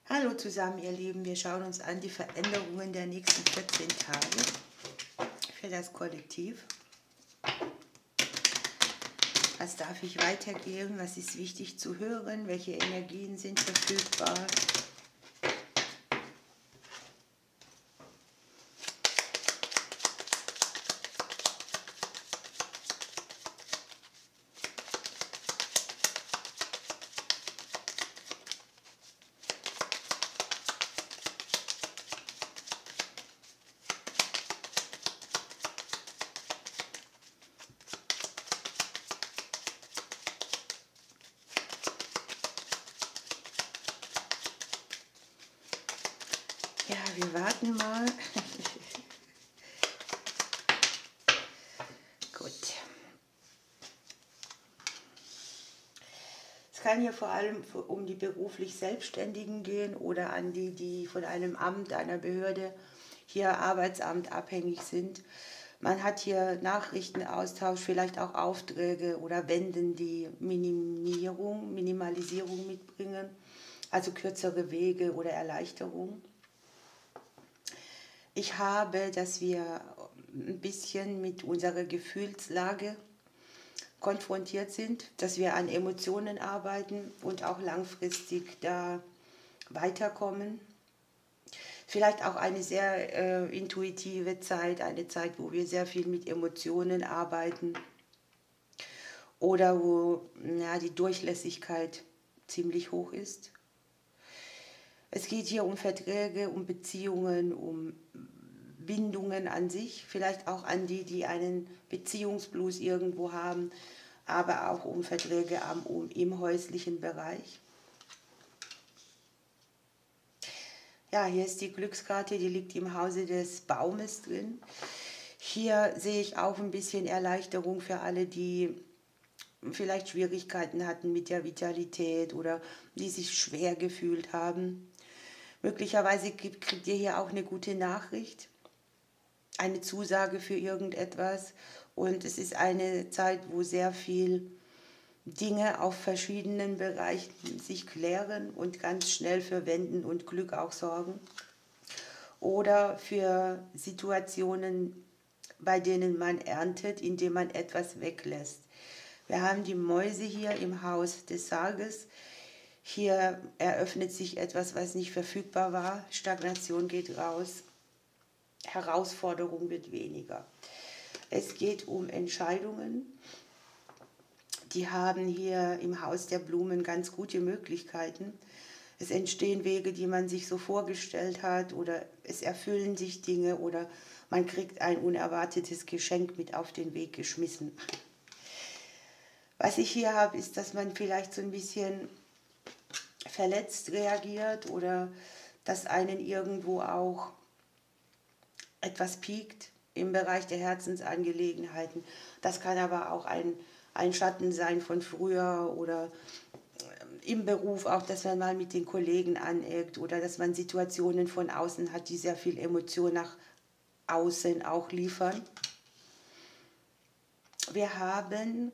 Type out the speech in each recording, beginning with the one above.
Hallo zusammen, ihr Lieben. Wir schauen uns an die Veränderungen der nächsten 14 Tage für das Kollektiv. Was darf ich weitergeben? Was ist wichtig zu hören? Welche Energien sind verfügbar? Ja, wir warten mal. Gut. Es kann hier vor allem um die beruflich Selbstständigen gehen oder an die, die von einem Amt, einer Behörde, hier Arbeitsamt abhängig sind. Man hat hier Nachrichtenaustausch, vielleicht auch Aufträge oder Wenden, die Minimalisierung mitbringen, also kürzere Wege oder Erleichterung. Ich habe, dass wir ein bisschen mit unserer Gefühlslage konfrontiert sind, dass wir an Emotionen arbeiten und auch langfristig da weiterkommen. Vielleicht auch eine sehr intuitive Zeit, eine Zeit, wo wir sehr viel mit Emotionen arbeiten oder wo die Durchlässigkeit ziemlich hoch ist. Es geht hier um Verträge, um Beziehungen, um Bindungen an sich, vielleicht auch an die, die einen Beziehungsblues irgendwo haben, aber auch um Verträge im häuslichen Bereich. Ja, hier ist die Glückskarte, die liegt im Hause des Baumes drin. Hier sehe ich auch ein bisschen Erleichterung für alle, die vielleicht Schwierigkeiten hatten mit der Vitalität oder die sich schwer gefühlt haben. Möglicherweise kriegt ihr hier auch eine gute Nachricht, eine Zusage für irgendetwas. Und es ist eine Zeit, wo sehr viel Dinge auf verschiedenen Bereichen sich klären und ganz schnell für Wenden und Glück auch sorgen. Oder für Situationen, bei denen man erntet, indem man etwas weglässt. Wir haben die Mäuse hier im Haus des Sarges. Hier eröffnet sich etwas, was nicht verfügbar war. Stagnation geht raus. Herausforderung wird weniger. Es geht um Entscheidungen. Die haben hier im Haus der Blumen ganz gute Möglichkeiten. Es entstehen Wege, die man sich so vorgestellt hat, oder es erfüllen sich Dinge oder man kriegt ein unerwartetes Geschenk mit auf den Weg geschmissen. Was ich hier habe, ist, dass man vielleicht so ein bisschen verletzt reagiert oder dass einen irgendwo auch etwas piekt im Bereich der Herzensangelegenheiten. Das kann aber auch ein Schatten sein von früher oder im Beruf auch, dass man mal mit den Kollegen aneckt oder dass man Situationen von außen hat, die sehr viel Emotion nach außen auch liefern. Wir haben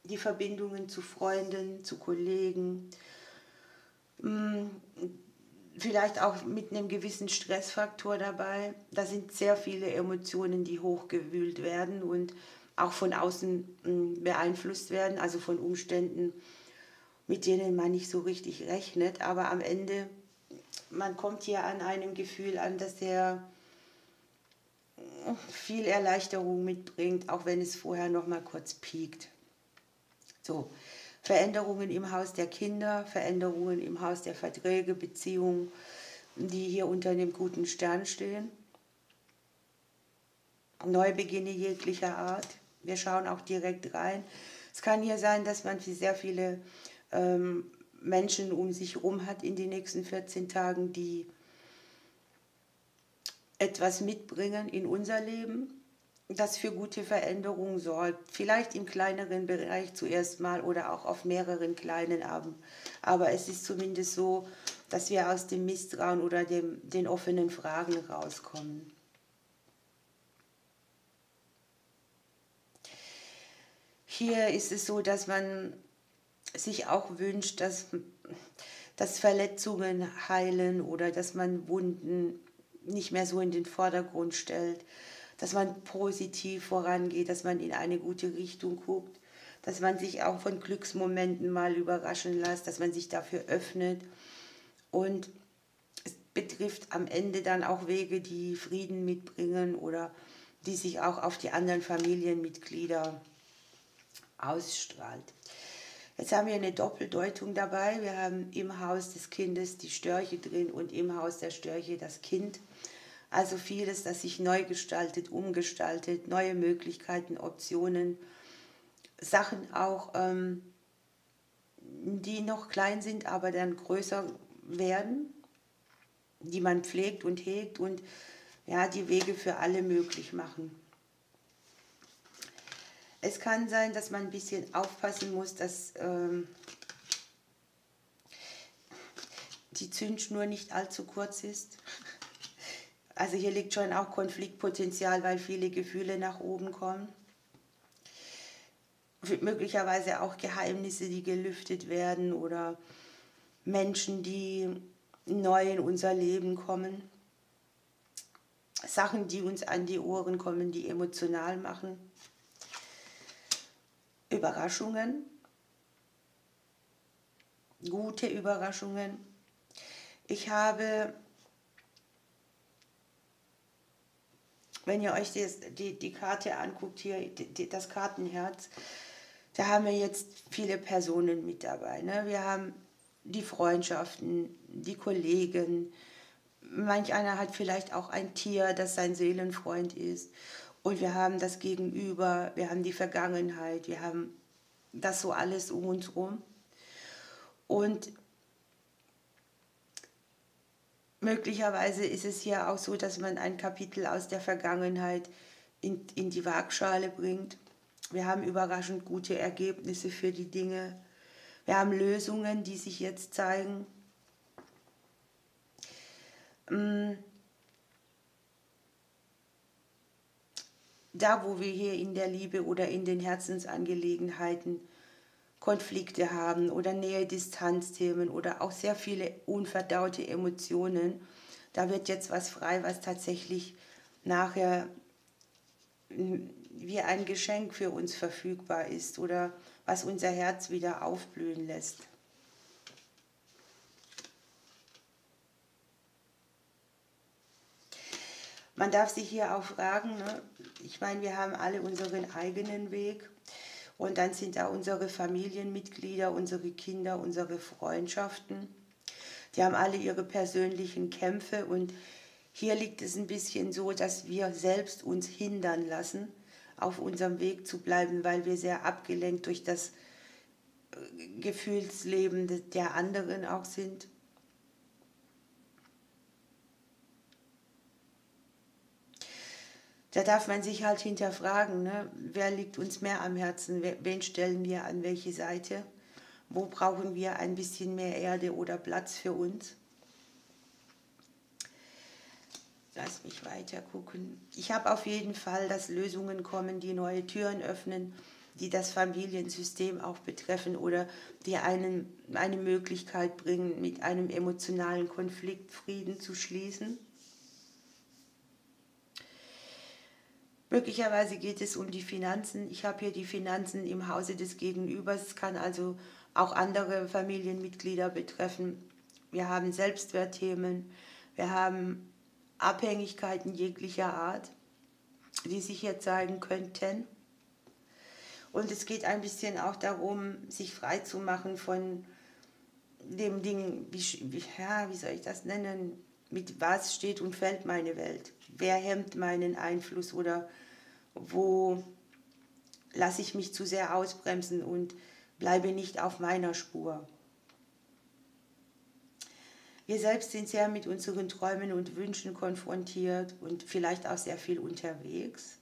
die Verbindungen zu Freunden, zu Kollegen, vielleicht auch mit einem gewissen Stressfaktor dabei. Da sind sehr viele Emotionen, die hochgewühlt werden und auch von außen beeinflusst werden, also von Umständen, mit denen man nicht so richtig rechnet. Aber am Ende, man kommt hier an einem Gefühl an, das sehr viel Erleichterung mitbringt, auch wenn es vorher noch mal kurz piekt. So, Veränderungen im Haus der Kinder, Veränderungen im Haus der Verträge, Beziehungen, die hier unter einem guten Stern stehen. Neubeginne jeglicher Art. Wir schauen auch direkt rein. Es kann hier sein, dass man sehr viele Menschen um sich herum hat in den nächsten 14 Tagen, die etwas mitbringen in unser Leben, das für gute Veränderungen sorgt. Vielleicht im kleineren Bereich zuerst mal oder auch auf mehreren kleinen Abenden. Aber es ist zumindest so, dass wir aus dem Misstrauen oder den offenen Fragen rauskommen. Hier ist es so, dass man sich auch wünscht, dass Verletzungen heilen oder dass man Wunden nicht mehr so in den Vordergrund stellt, dass man positiv vorangeht, dass man in eine gute Richtung guckt, dass man sich auch von Glücksmomenten mal überraschen lässt, dass man sich dafür öffnet. Und es betrifft am Ende dann auch Wege, die Frieden mitbringen oder die sich auch auf die anderen Familienmitglieder ausstrahlt. Jetzt haben wir eine Doppeldeutung dabei. Wir haben im Haus des Kindes die Störche drin und im Haus der Störche das Kind. Also vieles, das sich neu gestaltet, umgestaltet, neue Möglichkeiten, Optionen, Sachen auch, die noch klein sind, aber dann größer werden, die man pflegt und hegt und ja, die Wege für alle möglich machen. Es kann sein, dass man ein bisschen aufpassen muss, dass die Zündschnur nicht allzu kurz ist. Also hier liegt schon auch Konfliktpotenzial, weil viele Gefühle nach oben kommen. Möglicherweise auch Geheimnisse, die gelüftet werden oder Menschen, die neu in unser Leben kommen. Sachen, die uns an die Ohren kommen, die emotional machen. Überraschungen, gute Überraschungen. Ich habe, wenn ihr euch die Karte anguckt, hier das Kartenherz, da haben wir jetzt viele Personen mit dabei. Ne? Wir haben die Freundschaften, die Kollegen, manch einer hat vielleicht auch ein Tier, das sein Seelenfreund ist. Und wir haben das Gegenüber, wir haben die Vergangenheit, wir haben das so alles um uns rum. Und möglicherweise ist es hier auch so, dass man ein Kapitel aus der Vergangenheit in die Waagschale bringt. Wir haben überraschend gute Ergebnisse für die Dinge. Wir haben Lösungen, die sich jetzt zeigen. Da, wo wir hier in der Liebe oder in den Herzensangelegenheiten Konflikte haben oder Nähe-Distanz-Themen oder auch sehr viele unverdaute Emotionen, da wird jetzt was frei, was tatsächlich nachher wie ein Geschenk für uns verfügbar ist oder was unser Herz wieder aufblühen lässt. Man darf sich hier auch fragen, ne? Ich meine, wir haben alle unseren eigenen Weg und dann sind da unsere Familienmitglieder, unsere Kinder, unsere Freundschaften. Die haben alle ihre persönlichen Kämpfe und hier liegt es ein bisschen so, dass wir selbst uns hindern lassen, auf unserem Weg zu bleiben, weil wir sehr abgelenkt durch das Gefühlsleben der anderen auch sind. Da darf man sich halt hinterfragen, ne? Wer liegt uns mehr am Herzen, wen stellen wir an welche Seite, wo brauchen wir ein bisschen mehr Erde oder Platz für uns. Lass mich weiter gucken. Ich habe auf jeden Fall, dass Lösungen kommen, die neue Türen öffnen, die das Familiensystem auch betreffen oder die eine Möglichkeit bringen, mit einem emotionalen Konflikt Frieden zu schließen. Möglicherweise geht es um die Finanzen. Ich habe hier die Finanzen im Hause des Gegenübers. Es kann also auch andere Familienmitglieder betreffen. Wir haben Selbstwertthemen. Wir haben Abhängigkeiten jeglicher Art, die sich hier zeigen könnten. Und es geht ein bisschen auch darum, sich frei zu machen von dem Ding, wie soll ich das nennen, mit was steht und fällt meine Welt? Wer hemmt meinen Einfluss oder wo lasse ich mich zu sehr ausbremsen und bleibe nicht auf meiner Spur? Wir selbst sind sehr mit unseren Träumen und Wünschen konfrontiert und vielleicht auch sehr viel unterwegs.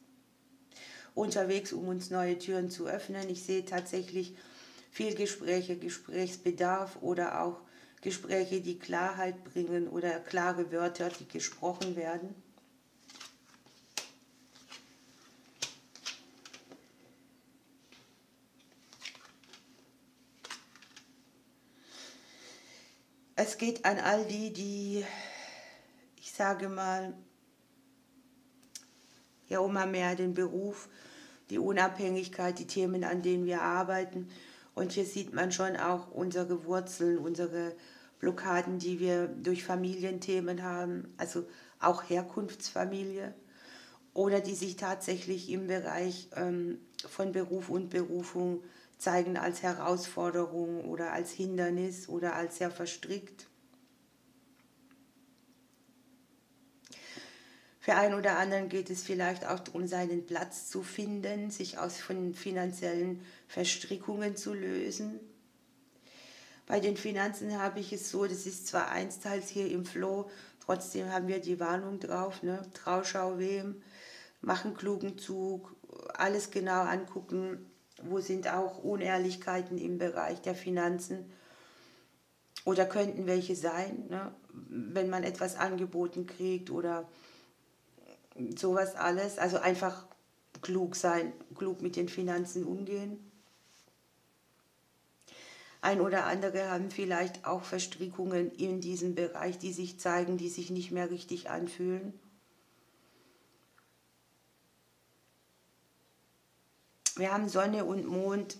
Unterwegs, um uns neue Türen zu öffnen. Ich sehe tatsächlich viel Gespräche, Gesprächsbedarf oder auch Gespräche, die Klarheit bringen oder klare Wörter, die gesprochen werden. Es geht an all die, die, ich sage mal, ja immer mehr den Beruf, die Unabhängigkeit, die Themen, an denen wir arbeiten. Und hier sieht man schon auch unsere Wurzeln, unsere Blockaden, die wir durch Familienthemen haben, also auch Herkunftsfamilie oder die sich tatsächlich im Bereich von Beruf und Berufung zeigen als Herausforderung oder als Hindernis oder als sehr verstrickt. Für einen oder anderen geht es vielleicht auch darum, seinen Platz zu finden, sich aus von finanziellen Verstrickungen zu lösen. Bei den Finanzen habe ich es so, das ist zwar einsteils hier im Flow, trotzdem haben wir die Warnung drauf, ne? Trauschau wem, machen klugen Zug, alles genau angucken, wo sind auch Unehrlichkeiten im Bereich der Finanzen oder könnten welche sein, ne? Wenn man etwas angeboten kriegt oder sowas alles. Also einfach klug sein, klug mit den Finanzen umgehen. Ein oder andere haben vielleicht auch Verstrickungen in diesem Bereich, die sich zeigen, die sich nicht mehr richtig anfühlen. Wir haben Sonne und Mond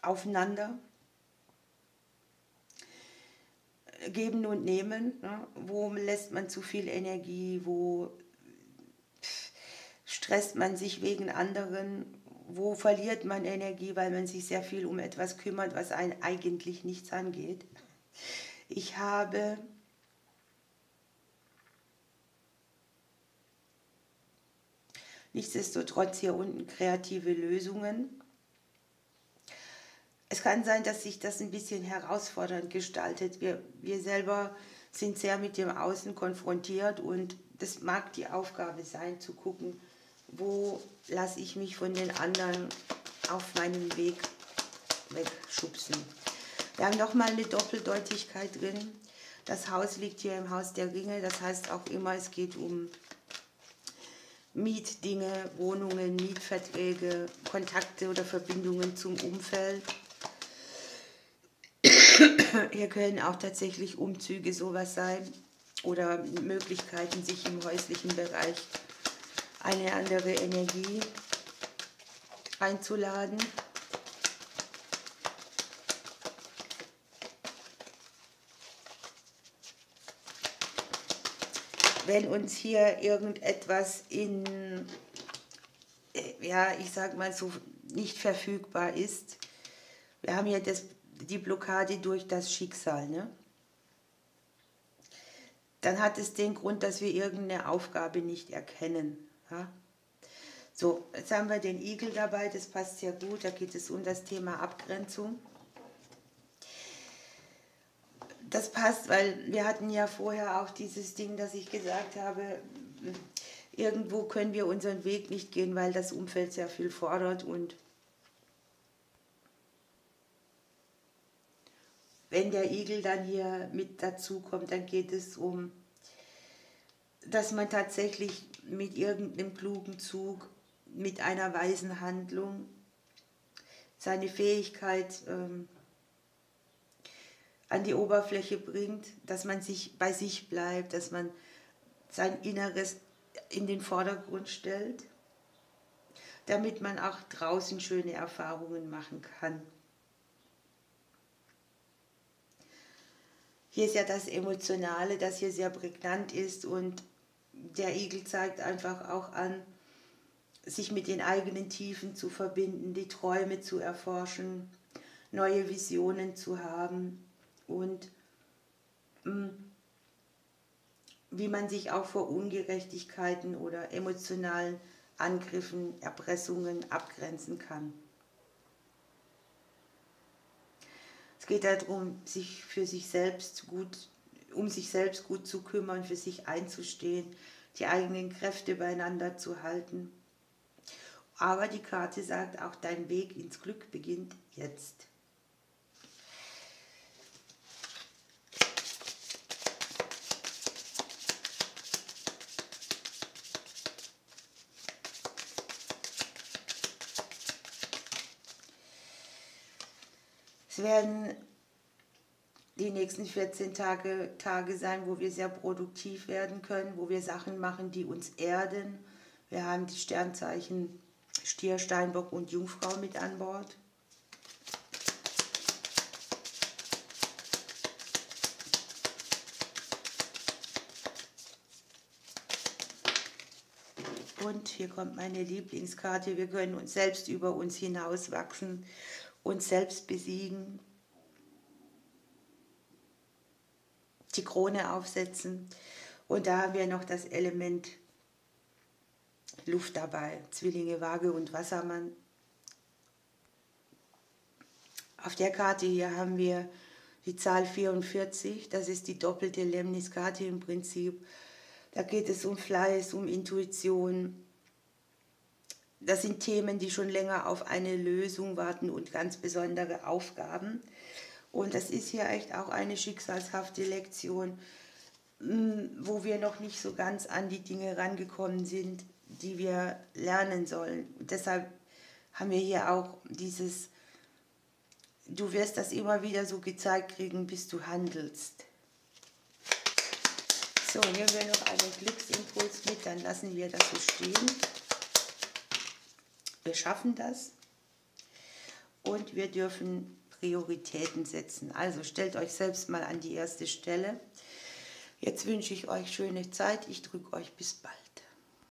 aufeinander, geben und nehmen. Ne? Wo lässt man zu viel Energie, wo stresst man sich wegen anderen, wo verliert man Energie, weil man sich sehr viel um etwas kümmert, was einen eigentlich nichts angeht. Ich habe nichtsdestotrotz hier unten kreative Lösungen. Es kann sein, dass sich das ein bisschen herausfordernd gestaltet. Wir selber sind sehr mit dem Außen konfrontiert und das mag die Aufgabe sein, zu gucken, wo lasse ich mich von den anderen auf meinem Weg wegschubsen. Wir haben nochmal eine Doppeldeutigkeit drin. Das Haus liegt hier im Haus der Ringe, das heißt auch immer, es geht um Mietdinge, Wohnungen, Mietverträge, Kontakte oder Verbindungen zum Umfeld. Hier können auch tatsächlich Umzüge sowas sein oder Möglichkeiten, sich im häuslichen Bereich eine andere Energie einzuladen. Wenn uns hier irgendetwas ja, ich sag mal so, nicht verfügbar ist, wir haben ja die Blockade durch das Schicksal, ne? Dann hat es den Grund, dass wir irgendeine Aufgabe nicht erkennen. Ja? So, jetzt haben wir den Igel dabei, das passt sehr gut, da geht es um das Thema Abgrenzung. Das passt, weil wir hatten ja vorher auch dieses Ding, dass ich gesagt habe, irgendwo können wir unseren Weg nicht gehen, weil das Umfeld sehr viel fordert und wenn der Igel dann hier mit dazu kommt, dann geht es um, dass man tatsächlich mit irgendeinem klugen Zug, mit einer weisen Handlung seine Fähigkeit an die Oberfläche bringt, dass man sich bei sich bleibt, dass man sein Inneres in den Vordergrund stellt, damit man auch draußen schöne Erfahrungen machen kann. Hier ist ja das Emotionale, das hier sehr prägnant ist und der Igel zeigt einfach auch an, sich mit den eigenen Tiefen zu verbinden, die Träume zu erforschen, neue Visionen zu haben und wie man sich auch vor Ungerechtigkeiten oder emotionalen Angriffen, Erpressungen abgrenzen kann. Es geht darum, sich für sich selbst gut, um sich selbst gut zu kümmern, für sich einzustehen, die eigenen Kräfte beieinander zu halten. Aber die Karte sagt auch, dein Weg ins Glück beginnt jetzt. Es werden die nächsten 14 Tage sein, wo wir sehr produktiv werden können, wo wir Sachen machen, die uns erden. Wir haben die Sternzeichen Stier, Steinbock und Jungfrau mit an Bord. Und hier kommt meine Lieblingskarte. Wir können uns selbst über uns hinaus wachsen, uns selbst besiegen, die Krone aufsetzen. Und da haben wir noch das Element Luft dabei. Zwillinge, Waage und Wassermann. Auf der Karte hier haben wir die Zahl 44. Das ist die doppelte Lemniskarte im Prinzip. Da geht es um Fleiß, um Intuition. Das sind Themen, die schon länger auf eine Lösung warten und ganz besondere Aufgaben. Und das ist hier echt auch eine schicksalshafte Lektion, wo wir noch nicht so ganz an die Dinge rangekommen sind, die wir lernen sollen. Und deshalb haben wir hier auch dieses, du wirst das immer wieder so gezeigt kriegen, bis du handelst. So, nehmen wir noch einen Glücksimpuls mit, dann lassen wir das so stehen. Wir schaffen das und wir dürfen Prioritäten setzen. Also stellt euch selbst mal an die erste Stelle. Jetzt wünsche ich euch schöne Zeit. Ich drücke euch bis bald.